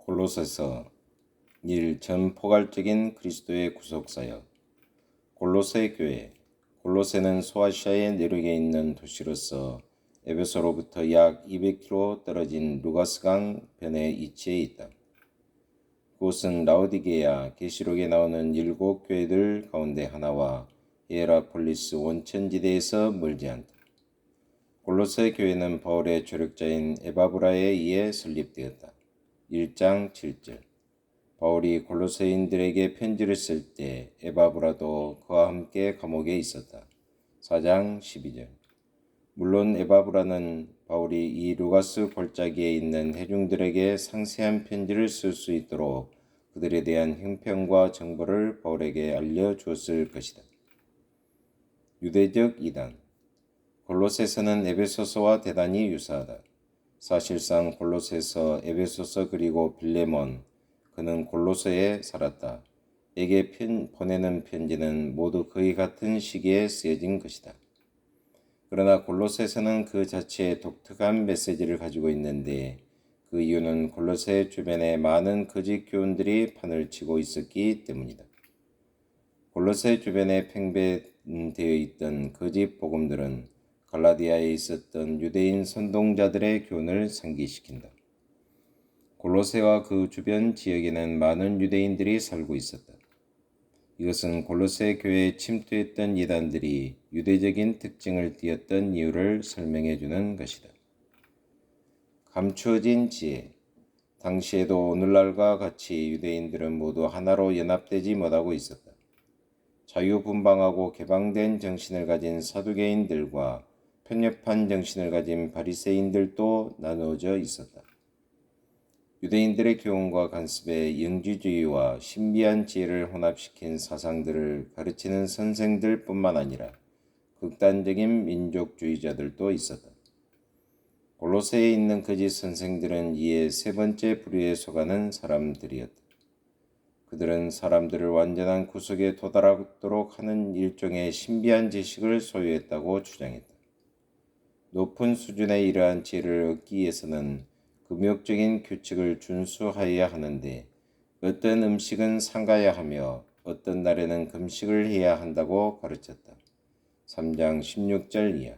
골로새서 1. 전포괄적인 그리스도의 구속사역. 골로새 교회. 골로새는 소아시아의 내륙에 있는 도시로서 에베소로부터 약 200km 떨어진 루가스강 변에 위치해 있다. 그곳은 라오디게아 계시록에 나오는 7교회들 가운데 하나와 히에라폴리스 원천지대에서 멀지 않다. 골로새 교회는 바울의 조력자인 에바브라에 의해 설립되었다. 1장 7절. 바울이 골로새인들에게 편지를 쓸 때 에바브라도 그와 함께 감옥에 있었다. 4장 12절. 물론 에바브라는 바울이 이 루가스 골짜기에 있는 회중들에게 상세한 편지를 쓸 수 있도록 그들에 대한 형편과 정보를 바울에게 알려주었을 것이다. 유대적 이단. 골로새서는 에베소서와 대단히 유사하다. 사실상 골로새서, 에베소서 그리고 빌레몬, 그는 골로새에 살았다. 에게 보내는 편지는 모두 거의 같은 시기에 쓰여진 것이다. 그러나 골로새서는 그 자체의 독특한 메시지를 가지고 있는데 그 이유는 골로새 주변에 많은 거짓 교훈들이 판을 치고 있었기 때문이다. 골로새 주변에 팽배되어 있던 거짓 복음들은 갈라디아에 있었던 유대인 선동자들의 교훈을 상기시킨다. 골로새와 그 주변 지역에는 많은 유대인들이 살고 있었다. 이것은 골로새 교회에 침투했던 이단들이 유대적인 특징을 띠었던 이유를 설명해 주는 것이다. 감추어진 지혜. 당시에도 오늘날과 같이 유대인들은 모두 하나로 연합되지 못하고 있었다. 자유분방하고 개방된 정신을 가진 사두개인들과 편협한 정신을 가진 바리새인들도 나누어져 있었다. 유대인들의 교훈과 간섭에 영지주의와 신비한 지혜를 혼합시킨 사상들을 가르치는 선생들뿐만 아니라 극단적인 민족주의자들도 있었다. 골로새에 있는 거짓 선생들은 이에 세 번째 부류에 속하는 사람들이었다. 그들은 사람들을 완전한 구속에 도달하도록 하는 일종의 신비한 지식을 소유했다고 주장했다. 높은 수준의 이러한 지혜를 얻기 위해서는 금욕적인 규칙을 준수하여야 하는데 어떤 음식은 삼가야 하며 어떤 날에는 금식을 해야 한다고 가르쳤다. 3장 16절 이하.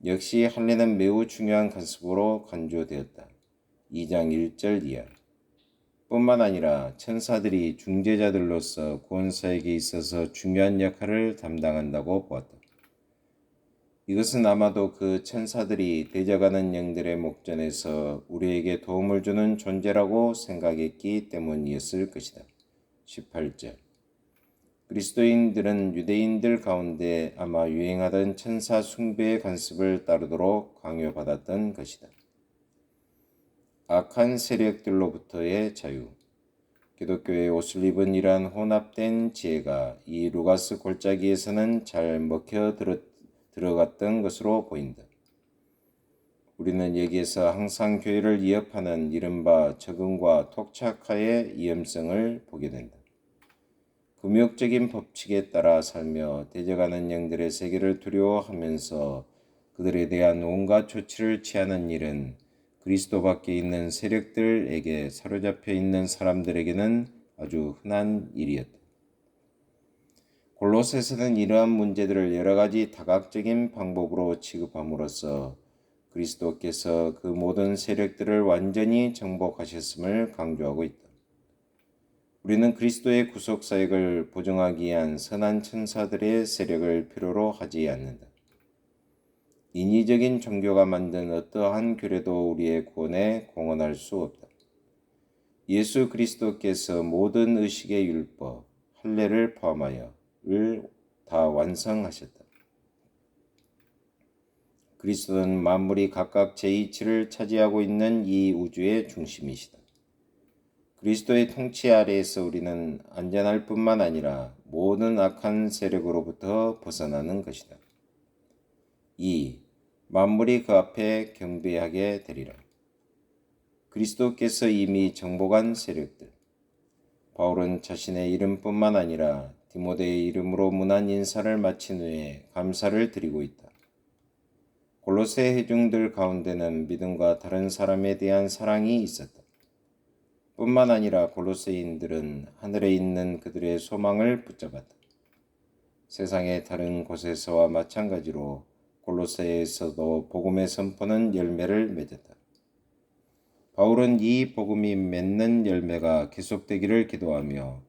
역시 할례는 매우 중요한 간섭으로 간주되었다. 2장 1절 이하. 뿐만 아니라 천사들이 중재자들로서 구원사에게 있어서 중요한 역할을 담당한다고 보았다. 이것은 아마도 그 천사들이 대적하는 영들의 목전에서 우리에게 도움을 주는 존재라고 생각했기 때문이었을 것이다. 18절. 그리스도인들은 유대인들 가운데 아마 유행하던 천사 숭배의 관습을 따르도록 강요받았던 것이다. 악한 세력들로부터의 자유. 기독교의 옷을 입은 이러한 혼합된 지혜가 이 루가스 골짜기에서는 잘 먹혀 들어갔던 것으로 보인다. 우리는 여기에서 항상 교회를 위협하는 이른바 적응과 토착화의 위험성을 보게 된다. 금욕적인 법칙에 따라 살며 대적하는 영들의 세계를 두려워하면서 그들에 대한 온갖 조치를 취하는 일은 그리스도 밖에 있는 세력들에게 사로잡혀 있는 사람들에게는 아주 흔한 일이었다. 골로새서는 이러한 문제들을 여러 가지 다각적인 방법으로 취급함으로써 그리스도께서 그 모든 세력들을 완전히 정복하셨음을 강조하고 있다. 우리는 그리스도의 구속사역을 보증하기 위한 선한 천사들의 세력을 필요로 하지 않는다. 인위적인 종교가 만든 어떠한 규례도 우리의 구원에 공헌할 수 없다. 예수 그리스도께서 모든 의식의 율법, 할례를 포함하여 을 다 완성하셨다. 그리스도는 만물이 각각 제 위치를 차지하고 있는 이 우주의 중심이시다. 그리스도의 통치 아래에서 우리는 안전할 뿐만 아니라 모든 악한 세력으로부터 벗어나는 것이다. 2. 만물이 그 앞에 경배하게 되리라. 그리스도께서 이미 정복한 세력들. 바울은 자신의 이름뿐만 아니라 디모데의 이름으로 문안 인사를 마친 후에 감사를 드리고 있다. 골로새 회중들 가운데는 믿음과 다른 사람에 대한 사랑이 있었다. 뿐만 아니라 골로새인들은 하늘에 있는 그들의 소망을 붙잡았다. 세상의 다른 곳에서와 마찬가지로 골로새에서도 복음의 선포는 열매를 맺었다. 바울은 이 복음이 맺는 열매가 계속되기를 기도하며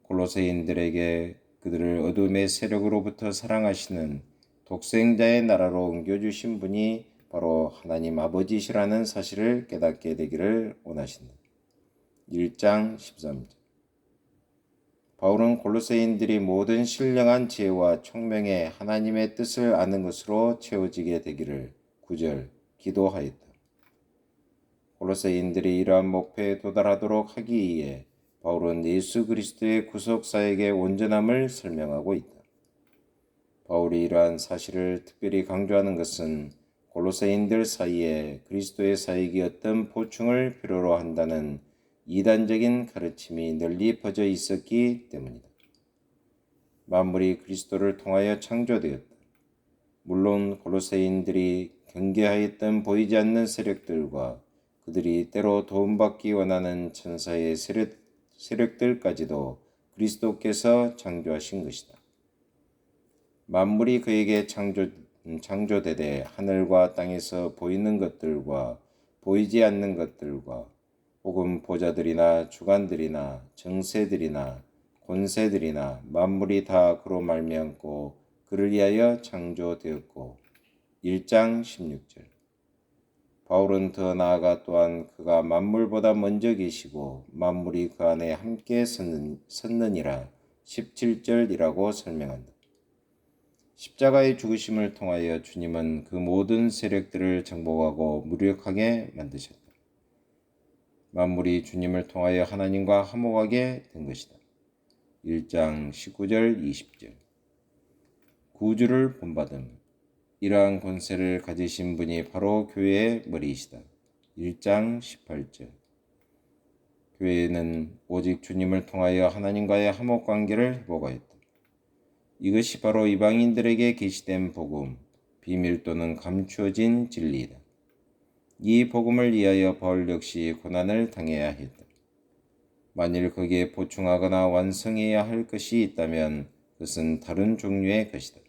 골로새인들에게 그들을 어둠의 세력으로부터 사랑하시는 독생자의 나라로 옮겨주신 분이 바로 하나님 아버지시라는 사실을 깨닫게 되기를 원하신다. 1장 13절. 바울은 골로새인들이 모든 신령한 지혜와 총명의 하나님의 뜻을 아는 것으로 채워지게 되기를 9절 기도하였다. 골로새인들이 이러한 목표에 도달하도록 하기 위해 바울은 예수 그리스도의 구속사역의 온전함을 설명하고 있다. 바울이 이러한 사실을 특별히 강조하는 것은 골로새인들 사이에 그리스도의 사역이 어떤 보충을 필요로 한다는 이단적인 가르침이 널리 퍼져 있었기 때문이다. 만물이 그리스도를 통하여 창조되었다. 물론 골로새인들이 경계하였던 보이지 않는 세력들과 그들이 때로 도움받기 원하는 천사의 세력들까지도 그리스도께서 창조하신 것이다. 만물이 그에게 창조되되 하늘과 땅에서 보이는 것들과 보이지 않는 것들과 혹은 보좌들이나 주관들이나 정세들이나 권세들이나 만물이 다 그로 말미암고 그를 위하여 창조되었고 1장 16절. 바울은 더 나아가 또한 그가 만물보다 먼저 계시고 만물이 그 안에 함께 섰느니라 17절이라고 설명한다. 십자가의 죽으심을 통하여 주님은 그 모든 세력들을 정복하고 무력하게 만드셨다. 만물이 주님을 통하여 하나님과 화목하게 된 것이다. 1장 19절 20절. 구주를 본받음. 이러한 권세를 가지신 분이 바로 교회의 머리이시다. 1장 18절. 교회는 오직 주님을 통하여 하나님과의 화목 관계를 회복하였다. 이것이 바로 이방인들에게 계시된 복음, 비밀 또는 감추어진 진리이다. 이 복음을 위하여 바울 역시 고난을 당해야 했다. 만일 거기에 보충하거나 완성해야 할 것이 있다면 그것은 다른 종류의 것이다.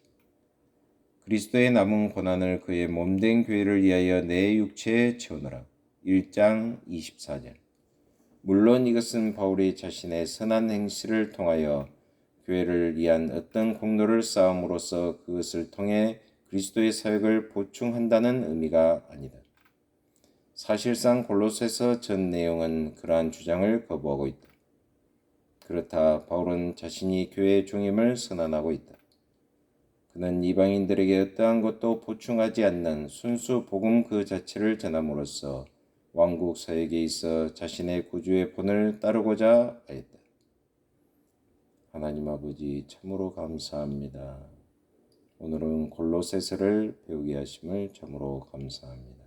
그리스도의 남은 고난을 그의 몸된 교회를 위하여 내 육체에 채우노라. 1장 24절. 물론 이것은 바울이 자신의 선한 행실을 통하여 교회를 위한 어떤 공로를 쌓음으로써 그것을 통해 그리스도의 사역을 보충한다는 의미가 아니다. 사실상 골로새서 전 내용은 그러한 주장을 거부하고 있다. 그렇다 바울은 자신이 교회의 중임을 선언하고 있다. 그는 이방인들에게 어떠한 것도 보충하지 않는 순수 복음 그 자체를 전함으로써 왕국 사역에 있어 자신의 구주의 본을 따르고자 하였다. 하나님 아버지 참으로 감사합니다. 오늘은 골로새서를 배우게 하심을 참으로 감사합니다.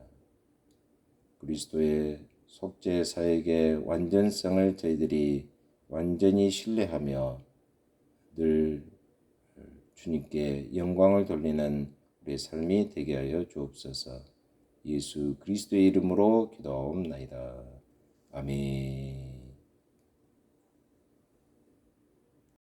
그리스도의 속죄 사역의 완전성을 저희들이 완전히 신뢰하며 늘 주님께 영광을 돌리는 우리의 삶이 되게 하여 주옵소서. 예수 그리스도의 이름으로 기도하옵나이다. 아멘.